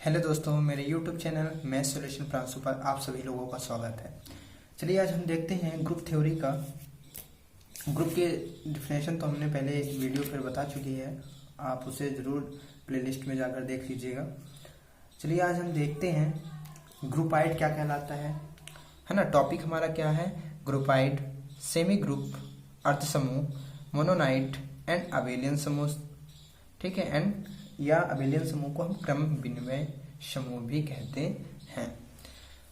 Hello दोस्तों, मेरे YouTube channel math solution Pranshu पर आप सभी लोगों का स्वागत है। चलिए आज हम देखते हैं ग्रुप थ्योरी का। ग्रुप के डिफिनेशन तो हमने पहले वीडियो पर बता चुकी है, आप उसे ज़रूर प्लेलिस्ट में जाकर देख लीजिएगा। चलिए आज हम देखते हैं ग्रुपाइड क्या कहलाता है ना। टॉपिक हमारा क्या है? ग्रुपाइड, सेमी ग्रुप, अर्ध समूह, मोनोनाइट एंड अबेलियन समूह। ठीक है, एंड या अबेलियन समूह को हम क्रम विनिमय समूह भी कहते हैं।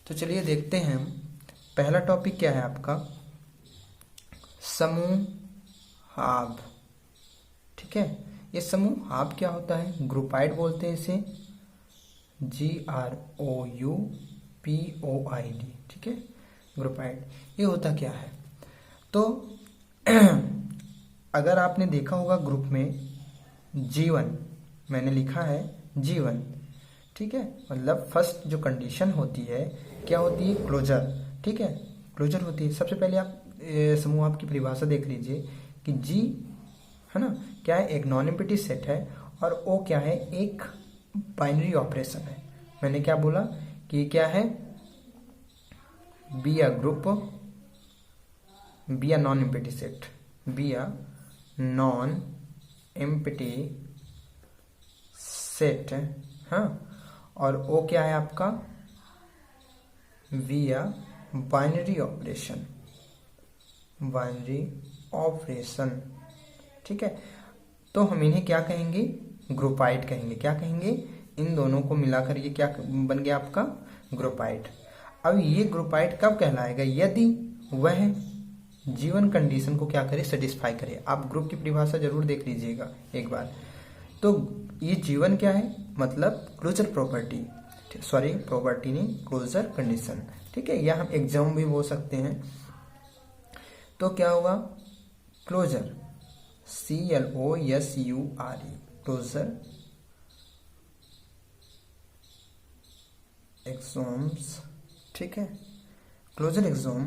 तो चलिए देखते हैं हम। पहला टॉपिक क्या है आपका? समूहाब। ठीक है, ये समूहाब क्या होता है? ग्रुपाइड बोलते हैं इसे, GROUPOID। ठीक है, ग्रुपाइड ये होता क्या है? तो अगर आपने देखा होगा ग्रुप में G1 मैंने लिखा है G1। ठीक है, मतलब फर्स्ट जो कंडीशन होती है क्या होती है? क्लोजर। ठीक है, क्लोजर होती है। सबसे पहले आप समूह आपकी परिभाषा देख लीजिए कि G है ना क्या है? एक नॉन एम्प्टी सेट है, और O क्या है? एक बाइनरी ऑपरेशन है। मैंने क्या बोला कि क्या है? Be a group, be a non empty set, be a non empty set. हाँ, और ओ क्या है आपका? विया बाइनरी ऑपरेशन, बाइनरी ऑपरेशन। ठीक है, तो हम इन्हें क्या कहेंगे? ग्रुपाइड कहेंगे। क्या कहेंगे? इन दोनों को मिलाकर ये क्या बन गया आपका? ग्रुपाइड। अब ये ग्रुपाइड कब कहलाएगा? यदि वह जीवन कंडीशन को क्या करे? सेटिस्फाई करे। आप ग्रुप की परिभाषा जरूर देख लीजिएगा एक बार। तो ये जीवन क्या है? मतलब क्लोजर प्रॉपर्टी, सॉरी प्रॉपर्टी नहीं, क्लोजर कंडीशन। ठीक है, या हम एग्जाम भी बोल सकते हैं। तो क्या होगा? Closure, CLOSURE, closure axioms. ठीक है, क्लोजर एक्सोम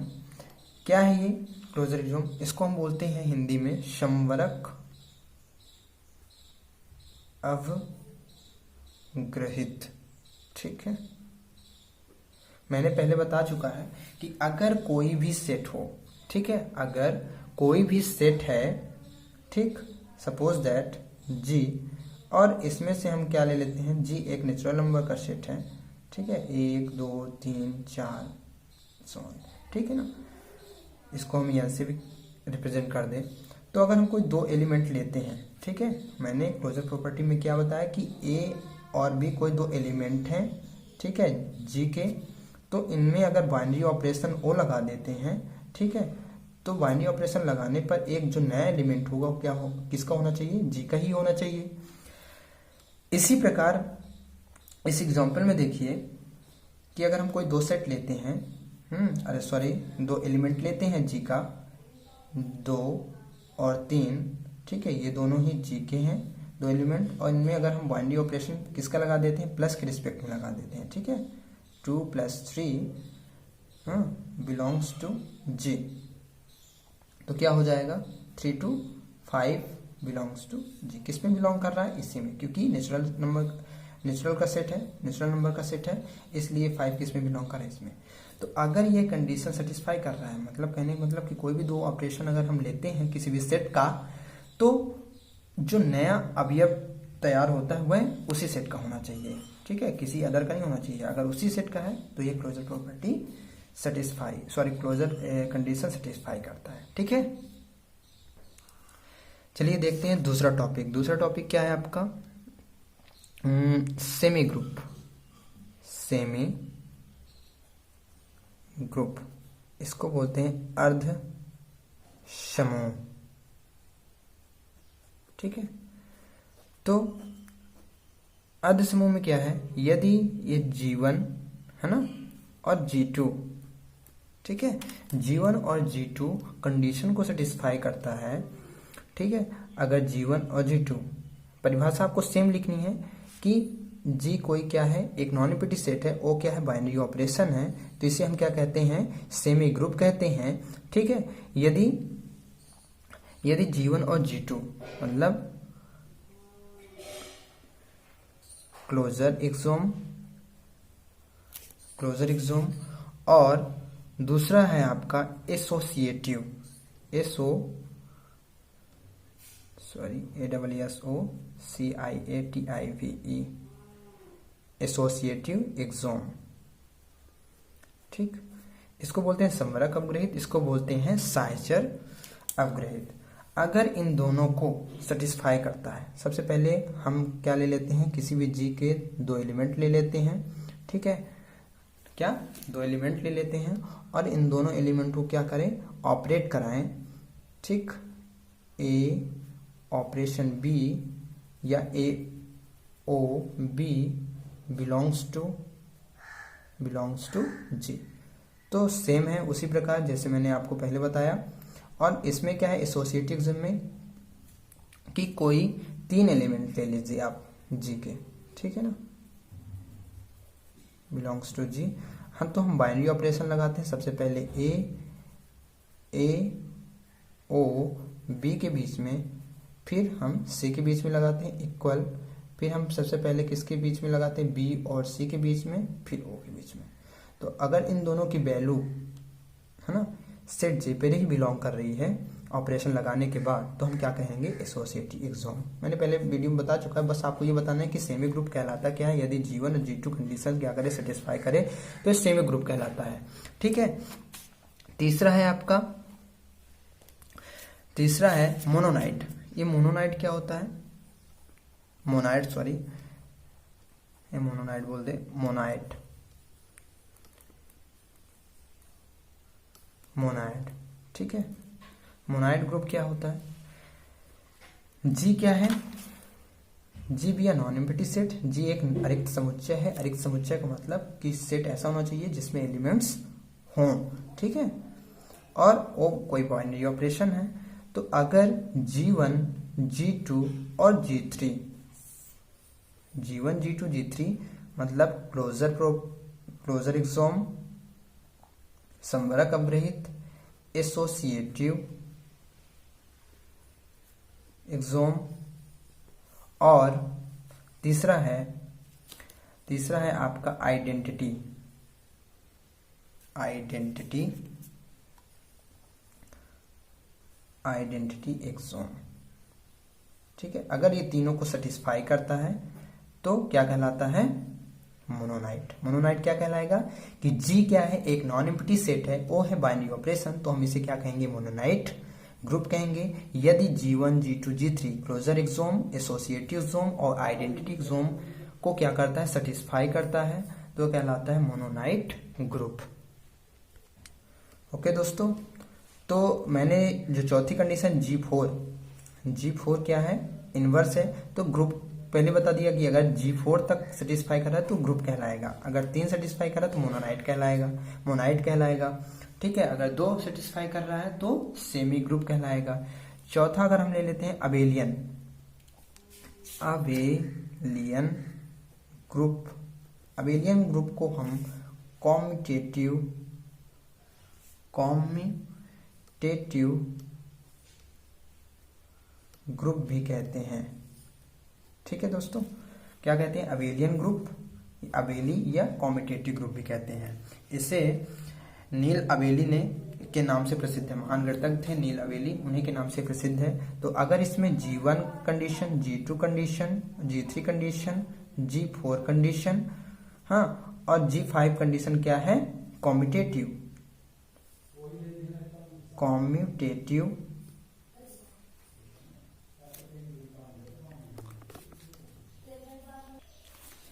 क्या है? ये क्लोजर एक्सोम, इसको हम बोलते हैं हिंदी में समवरक अवग्रहित। ठीक है, मैंने पहले बता चुका है कि अगर कोई भी सेट हो, ठीक है, अगर कोई भी सेट है, ठीक, सपोज दैट G, और इसमें से हम क्या ले लेते हैं? G एक नेचुरल नंबर का सेट है। ठीक है, 1 2 3 4 ठीक है ना, इसको हम यहाँ से भी रिप्रेजेंट कर दें। तो अगर हम कोई दो एलिमेंट लेते हैं, ठीक है, मैंने क्लोजर प्रॉपर्टी में क्या बताया कि A और B कोई दो एलिमेंट हैं, ठीक है, G के। तो इनमें अगर बाइनरी ऑपरेशन O लगा देते हैं, ठीक है, तो बाइनरी ऑपरेशन लगाने पर एक जो नया एलिमेंट होगा वो क्या हो? किसका होना चाहिए? G का ही होना चाहिए। इसी प्रकार इस एग्जाम्पल में देखिए कि अगर हम कोई दो सेट लेते हैं, दो एलिमेंट लेते हैं G का, 2 और 3, ठीक है, ये दोनों ही G के हैं दो एलिमेंट, और इनमें अगर हम बाइनरी ऑपरेशन किसका लगा देते हैं? प्लस के रिस्पेक्ट में लगा देते हैं। ठीक है, 2 + 3 बिलोंग्स टू G, तो क्या हो जाएगा? 3 to 5 बिलोंग्स टू G। किस में बिलोंग कर रहा है? इसी में, क्योंकि नेचुरल का सेट है, नेचुरल नंबर का सेट है, इसलिए 5 किस में बिलोंग कर रहा है? इसमें। तो अगर ये कंडीशन सेटिस्फाई कर रहा है, मतलब कहने का मतलब कि कोई भी दो ऑपरेशन अगर हम लेते हैं किसी भी सेट का, तो जो नया अवयव तैयार होता है वह उसी सेट का होना चाहिए। ठीक है, किसी अदर का नहीं होना चाहिए। अगर उसी सेट का है तो ये closure property closure condition satisfy करता है। ठीक है, चलिए देखते हैं दूसरा टॉपिक। दूसरा टॉपिक क्या है आपका? Semi group. सेमी ग्रुप, इसको बोलते हैं अर्ध समूह। ठीक है, तो अर्ध समूह में क्या है? यदि ये G1 है ना और G2, ठीक है, G1 और G2 कंडीशन को सेटिस्फाई करता है। ठीक है, अगर G1 और G2, परिभाषा आपको सेम लिखनी है कि G कोई क्या है? एक नॉन एम्प्टी सेट है, O क्या है? बाइनरी ऑपरेशन है, तो इसे हम क्या कहते हैं? सेमी ग्रुप कहते हैं। ठीक है, यदि G1 और G2 मतलब क्लोजर एक्सोम, और दूसरा है आपका एसोसिएटिव, ASSOCIATIVE, एसोसिएटिव एक्सोम। ठीक, इसको बोलते हैं संवरक अपग्रहित, इसको बोलते हैं साहचर अपग्रहित। अगर इन दोनों को सेटिस्फाई करता है, सबसे पहले हम क्या ले लेते हैं, किसी भी जी के 2 एलिमेंट ले लेते हैं। ठीक है, क्या 2 एलिमेंट ले लेते हैं और इन दोनों एलिमेंट को क्या करें, ऑपरेट कराएं। ठीक, ए ऑपरेशन बी या ए ओ बी बिलोंग्स टू जी। तो सेम है उसी प्रकार जैसे मैंने आपको पहले बताया। और इसमें क्या है, एसोसिएटिव में कि कोई 3 एलिमेंट ले लीजिए आप जी के, ठीक है ना, बिलोंग्स टू जी। तो हम बाइनरी ऑपरेशन लगाते हैं। सबसे पहले ए ओ बी के बीच में, फिर हम सी के बीच में लगाते हैं इक्वल, फिर हम सबसे पहले किसके बीच में लगाते हैं, बी और सी के बीच में, फिर ओ के बीच में। तो अगर इन दोनों की वैल्यू है ना सेट जे पे ही बिलोंग कर रही है ऑपरेशन लगाने के बाद, तो हम क्या कहेंगे, एसोसिएटिव एक्सोम। मैंने पहले वीडियो में बता चुका है, बस आपको ये बताना है कि सेमी ग्रुप कहलाता क्या है। यदि G1 और G2 कंडीशन क्या करे, सेटिस्फाई करे, तो ये सेमी ग्रुप कहलाता है। ठीक है, तीसरा है मोनोनाइट। ये मोनोनाइट क्या होता है, मोनाइट बोल दे, मोनाइट। ठीक है, मोनाइट ग्रुप क्या होता है, जी क्या है, जी भी या नॉन एम्प्टी सेट। जी एक अरिक्त समुच्चय है। अरिक्त समुच्चय का मतलब कि सेट ऐसा होना चाहिए जिसमें एलिमेंट्स हों। ठीक है, और वो कोई बाइनरी ऑपरेशन है। तो अगर G1, G2 और G3, G1, G2, G3 मतलब क्लोजर एक्सोम, संवरक अपग्रहित, एसोसिएटिव एक्सोम, और तीसरा है आपका आइडेंटिटी एक्सोम। ठीक है, अगर ये तीनों को सेटिस्फाई करता है तो क्या कहलाता है, मोनोनाइट क्या कहलाएगा कि जी क्या है, एक नॉन एम्प्टी सेट है, वो है बाइनरी ऑपरेशन, तो हम इसे क्या कहेंगे, मोनोनाइट ग्रुप कहेंगे। यदि G1, G2, G3 closure axiom, associative axiom और आइडेंटिटी एक्सोम को क्या करता है, सेटिस्फाई करता है, तो कहलाता है मोनोनाइट ग्रुप। ओके दोस्तों, तो मैंने जो चौथी कंडीशन G4 क्या है, इनवर्स है। तो ग्रुप पहले बता दिया कि अगर G4 तक सेटिस्फाई कर रहा है तो ग्रुप कहलाएगा, अगर 3 सेटिस्फाई कर रहा है तो मोनाइट कहलाएगा। ठीक है, अगर 2 सेटिस्फाई कर रहा है तो सेमी ग्रुप कहलाएगा। चौथा अगर हम ले लेते हैं अबेलियन ग्रुप को हम कॉम्यूटेटिव ग्रुप भी कहते हैं। ठीक है दोस्तों, क्या कहते हैं, अबेलियन ग्रुप, अबेली या कॉम्यूटेटिव ग्रुप भी कहते हैं। इसे नील अबेली के नाम से प्रसिद्ध है, महान गणितज्ञ थे नील अबेली, उन्हीं के नाम से प्रसिद्ध है। तो अगर इसमें G1 condition, G2 condition, G3 condition, G4 condition, हाँ, और G5 कंडीशन क्या है, कॉम्यूटेटिव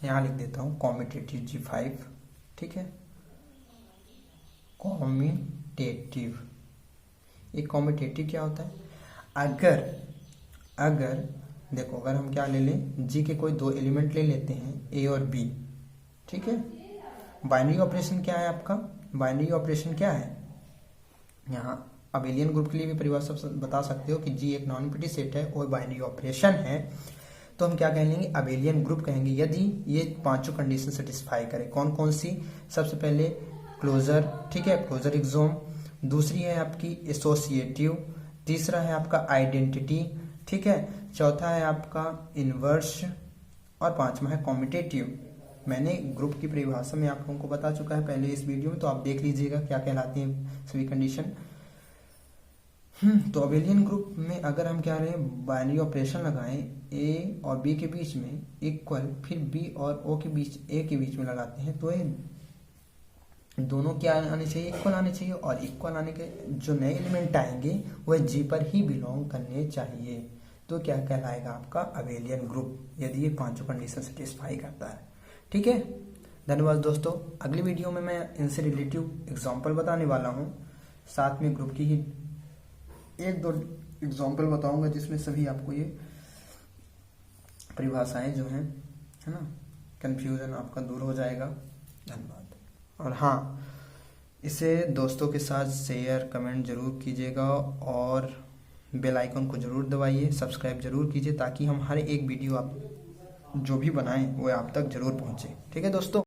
यहां लिख देता हूं कॉम्यूटेटिव G5। ठीक है, कॉम्यूटेटिव, ये कॉम्यूटेटिव क्या होता है, अगर देखो, अगर हम क्या ले लें, जी के कोई 2 एलिमेंट ले लेते हैं, ए और बी। ठीक है, बाइनरी ऑपरेशन क्या है आपका, बाइनरी ऑपरेशन क्या है, यहाँ अबेलियन ग्रुप के लिए भी परिभाषा बता सकते हो कि जी एक नॉन एम्प्टी सेट है और बाइनरी ऑपरेशन है, तो हम क्या कह लेंगे, अबेलियन ग्रुप कहेंगे यदि ये 5 कंडीशन सेटिस्फाई करे। कौन कौन सी, सबसे पहले क्लोजर, ठीक है, क्लोजर एक्सोम, दूसरी है आपकी एसोसिएटिव, तीसरा है आपका आइडेंटिटी, ठीक है, चौथा है आपका इनवर्स, और पांचवा है कॉम्पिटेटिव। मैंने ग्रुप की परिभाषा में आप लोगों को बता चुका है पहले इस वीडियो में, तो आप देख लीजिएगा क्या कहलाती हैं सभी कंडीशन। तो अबेलियन ग्रुप में अगर हम क्या रहे हैं, बाइनरी ऑपरेशन लगाएं ए और बी के बीच में इक्वल, फिर बी और ओ के बीच, ए के बीच में लगाते हैं, तो ये दोनों क्या आने चाहिए, इक्वल आने चाहिए। और इक्वल आने के जो नए एलिमेंट आएंगे वह जी पर ही बिलोंग करने चाहिए। तो क्या कहलाएगा आपका अबेलियन ग्रुप, यदि ये पांचों कंडीशन सेटिस्फाई करता है। ठीक है, धन्यवाद दोस्तों। अगली वीडियो में मैं इनसे रिलेटिव एग्जाम्पल बताने वाला हूँ, साथ में ग्रुप की ही एक दो एग्जाम्पल बताऊंगा जिसमें सभी आपको ये परिभाषाएं जो हैं, है ना, कंफ्यूजन आपका दूर हो जाएगा। धन्यवाद। और हाँ, इसे दोस्तों के साथ शेयर कमेंट जरूर कीजिएगा और बेल आइकन को जरूर दबाइए, सब्सक्राइब जरूर कीजिए, ताकि हम हर एक वीडियो आप जो भी बनाएं वो आप तक जरूर पहुंचे। ठीक है दोस्तों।